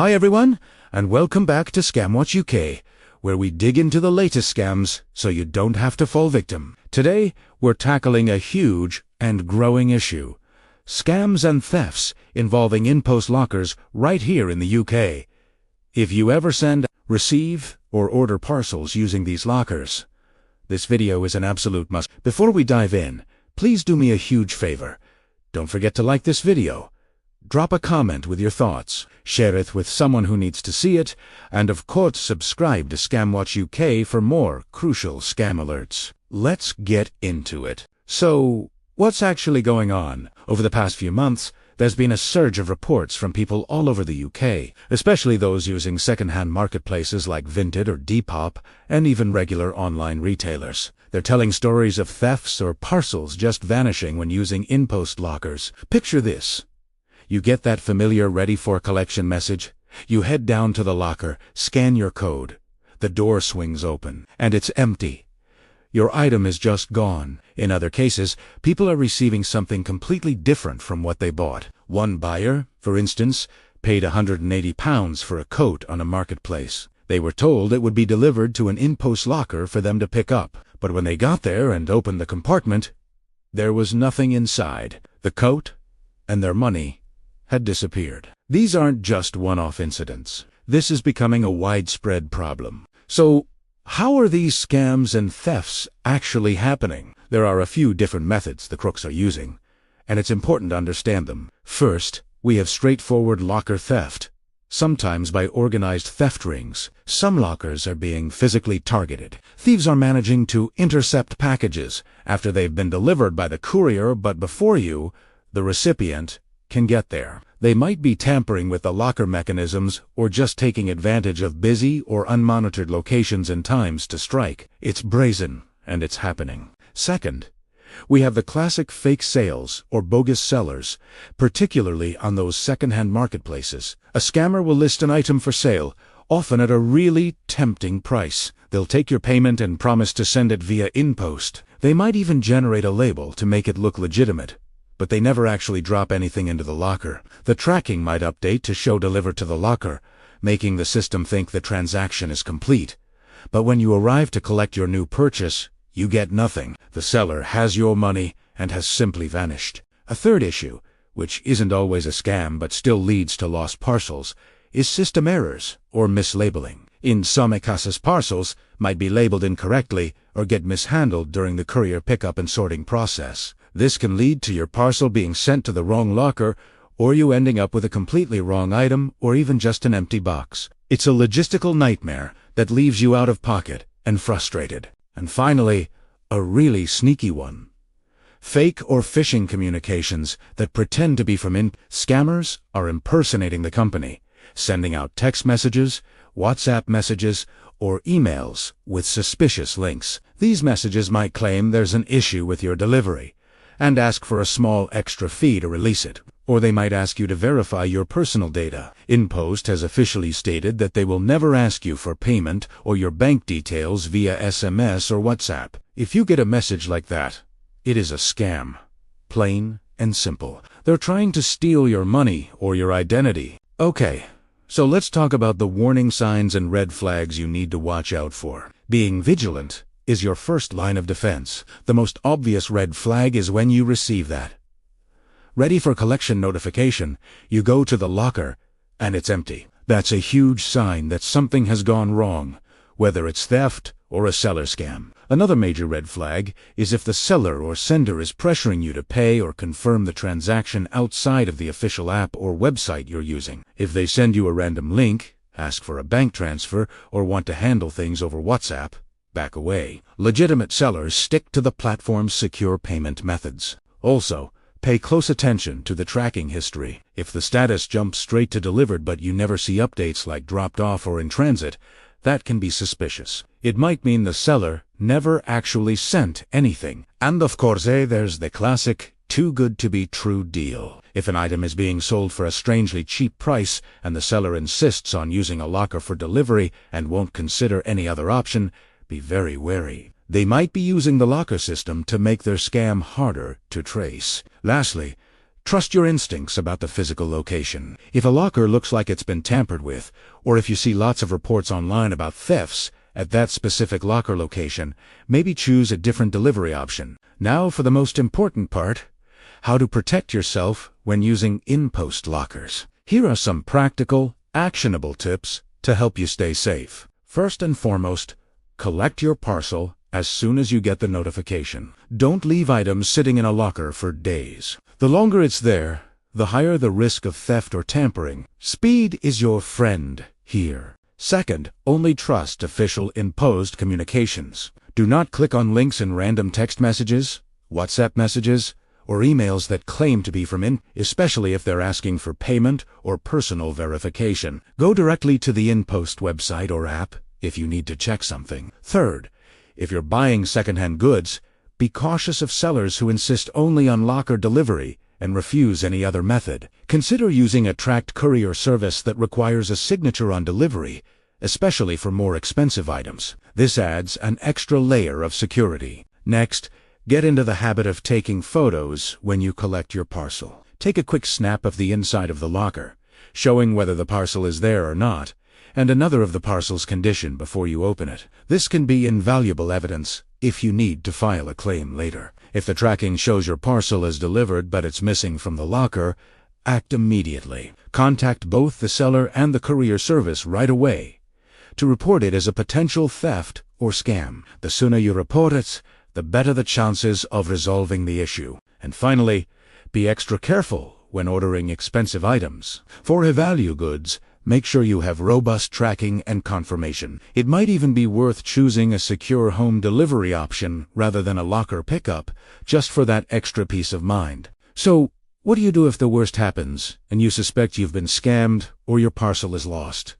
Hi everyone, and welcome back to ScamWatch UK, where we dig into the latest scams so you don't have to fall victim. Today, we're tackling a huge and growing issue: scams and thefts involving InPost lockers right here in the UK. If you ever send, receive, or order parcels using these lockers, this video is an absolute must. Before we dive in, please do me a huge favor. Don't forget to like this video. Drop a comment with your thoughts, share it with someone who needs to see it, and of course subscribe to ScamWatch UK for more crucial scam alerts. Let's get into it. So, what's actually going on? Over the past few months, there's been a surge of reports from people all over the UK, especially those using second-hand marketplaces like Vinted or Depop, and even regular online retailers. They're telling stories of thefts or parcels just vanishing when using InPost lockers. Picture this. You get that familiar ready for collection message. You head down to the locker, scan your code. The door swings open, and it's empty. Your item is just gone. In other cases, people are receiving something completely different from what they bought. One buyer, for instance, paid £180 for a coat on a marketplace. They were told it would be delivered to an InPost locker for them to pick up. But when they got there and opened the compartment, there was nothing inside. The coat and their money had disappeared. These aren't just one-off incidents. This is becoming a widespread problem. So, how are these scams and thefts actually happening? There are a few different methods the crooks are using, and it's important to understand them. First, we have straightforward locker theft, sometimes by organized theft rings. Some lockers are being physically targeted. Thieves are managing to intercept packages after they've been delivered by the courier, but before you, the recipient, can get there. They might be tampering with the locker mechanisms or just taking advantage of busy or unmonitored locations and times to strike. It's brazen, and it's happening. Second, we have the classic fake sales or bogus sellers, particularly on those second-hand marketplaces. A scammer will list an item for sale, often at a really tempting price. They'll take your payment and promise to send it via InPost. They might even generate a label to make it look legitimate, but they never actually drop anything into the locker. The tracking might update to show delivered to the locker, making the system think the transaction is complete. But when you arrive to collect your new purchase, you get nothing. The seller has your money and has simply vanished. A third issue, which isn't always a scam but still leads to lost parcels, is system errors or mislabeling. In some cases, parcels might be labeled incorrectly or get mishandled during the courier pickup and sorting process. This can lead to your parcel being sent to the wrong locker, or you ending up with a completely wrong item or even just an empty box. It's a logistical nightmare that leaves you out of pocket and frustrated. And finally, a really sneaky one: fake or phishing communications that pretend to be from scammers are impersonating the company, sending out text messages, WhatsApp messages, or emails with suspicious links. These messages might claim there's an issue with your delivery and ask for a small extra fee to release it. Or they might ask you to verify your personal data. InPost has officially stated that they will never ask you for payment or your bank details via SMS or WhatsApp. If you get a message like that, it is a scam. Plain and simple. They're trying to steal your money or your identity. Okay, so let's talk about the warning signs and red flags you need to watch out for. Being vigilant is your first line of defense. The most obvious red flag is when you receive that ready for collection notification, you go to the locker, and it's empty. That's a huge sign that something has gone wrong, whether it's theft or a seller scam. Another major red flag is if the seller or sender is pressuring you to pay or confirm the transaction outside of the official app or website you're using. If they send you a random link, ask for a bank transfer, or want to handle things over WhatsApp, back away. Legitimate sellers stick to the platform's secure payment methods. Also, pay close attention to the tracking history. If the status jumps straight to delivered but you never see updates like dropped off or in transit, that can be suspicious. It might mean the seller never actually sent anything. And of course, there's the classic too good to be true deal. If an item is being sold for a strangely cheap price and the seller insists on using a locker for delivery and won't consider any other option, be very wary. They might be using the locker system to make their scam harder to trace. Lastly, Trust your instincts about the physical location. If a locker looks like it's been tampered with, or if you see lots of reports online about thefts at that specific locker location, maybe choose a different delivery option. Now for the most important part, how to protect yourself when using InPost lockers. Here are some practical, actionable tips to help you stay safe. First and foremost, collect your parcel as soon as you get the notification. Don't leave items sitting in a locker for days. The longer it's there, the higher the risk of theft or tampering. Speed is your friend here. Second, only trust official InPost communications. Do not click on links in random text messages, WhatsApp messages, or emails that claim to be from especially if they're asking for payment or personal verification. Go directly to the InPost website or app if you need to check something. Third, if you're buying secondhand goods, be cautious of sellers who insist only on locker delivery and refuse any other method. Consider using a tracked courier service that requires a signature on delivery, especially for more expensive items. This adds an extra layer of security. Next, get into the habit of taking photos when you collect your parcel. Take a quick snap of the inside of the locker, showing whether the parcel is there or not, and another of the parcel's condition before you open it. This can be invaluable evidence if you need to file a claim later. If the tracking shows your parcel is delivered but it's missing from the locker, act immediately. Contact both the seller and the courier service right away to report it as a potential theft or scam. The sooner you report it, the better the chances of resolving the issue. And finally, be extra careful when ordering expensive items. For high-value goods, make sure you have robust tracking and confirmation. It might even be worth choosing a secure home delivery option rather than a locker pickup, just for that extra peace of mind. So, what do you do if the worst happens and you suspect you've been scammed or your parcel is lost?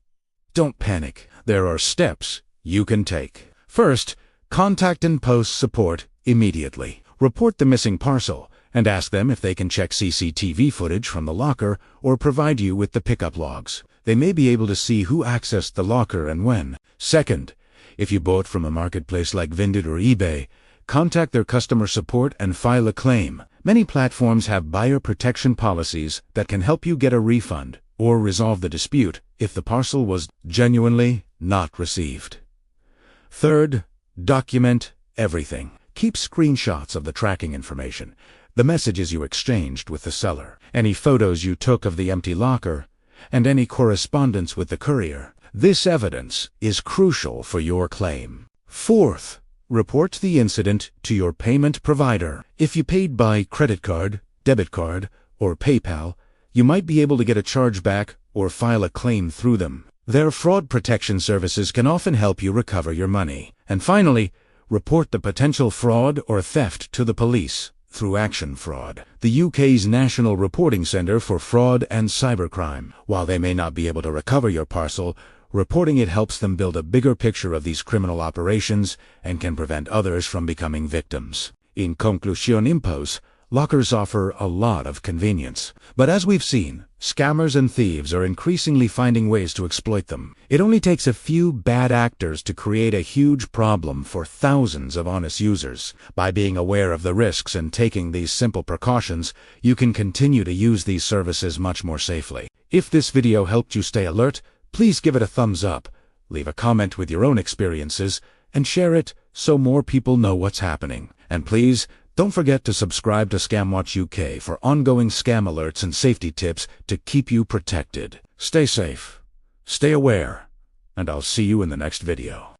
Don't panic. There are steps you can take. First, contact InPost support immediately. Report the missing parcel and ask them if they can check CCTV footage from the locker or provide you with the pickup logs. They may be able to see who accessed the locker and when. Second, if you bought from a marketplace like Vinted or eBay, contact their customer support and file a claim. Many platforms have buyer protection policies that can help you get a refund or resolve the dispute if the parcel was genuinely not received. Third, document everything. Keep screenshots of the tracking information, the messages you exchanged with the seller, any photos you took of the empty locker, and any correspondence with the courier. This evidence is crucial for your claim. Fourth, report the incident to your payment provider. If you paid by credit card, debit card, or PayPal, you might be able to get a chargeback or file a claim through them. Their fraud protection services can often help you recover your money. And finally, report the potential fraud or theft to the police through Action Fraud, the UK's National Reporting Centre for Fraud and Cybercrime. While they may not be able to recover your parcel, reporting it helps them build a bigger picture of these criminal operations and can prevent others from becoming victims. In conclusion, InPost lockers offer a lot of convenience. But as we've seen, scammers and thieves are increasingly finding ways to exploit them. It only takes a few bad actors to create a huge problem for thousands of honest users. By being aware of the risks and taking these simple precautions, you can continue to use these services much more safely. If this video helped you stay alert, please give it a thumbs up, leave a comment with your own experiences, and share it so more people know what's happening. And please, don't forget to subscribe to ScamWatch UK for ongoing scam alerts and safety tips to keep you protected. Stay safe, stay aware, and I'll see you in the next video.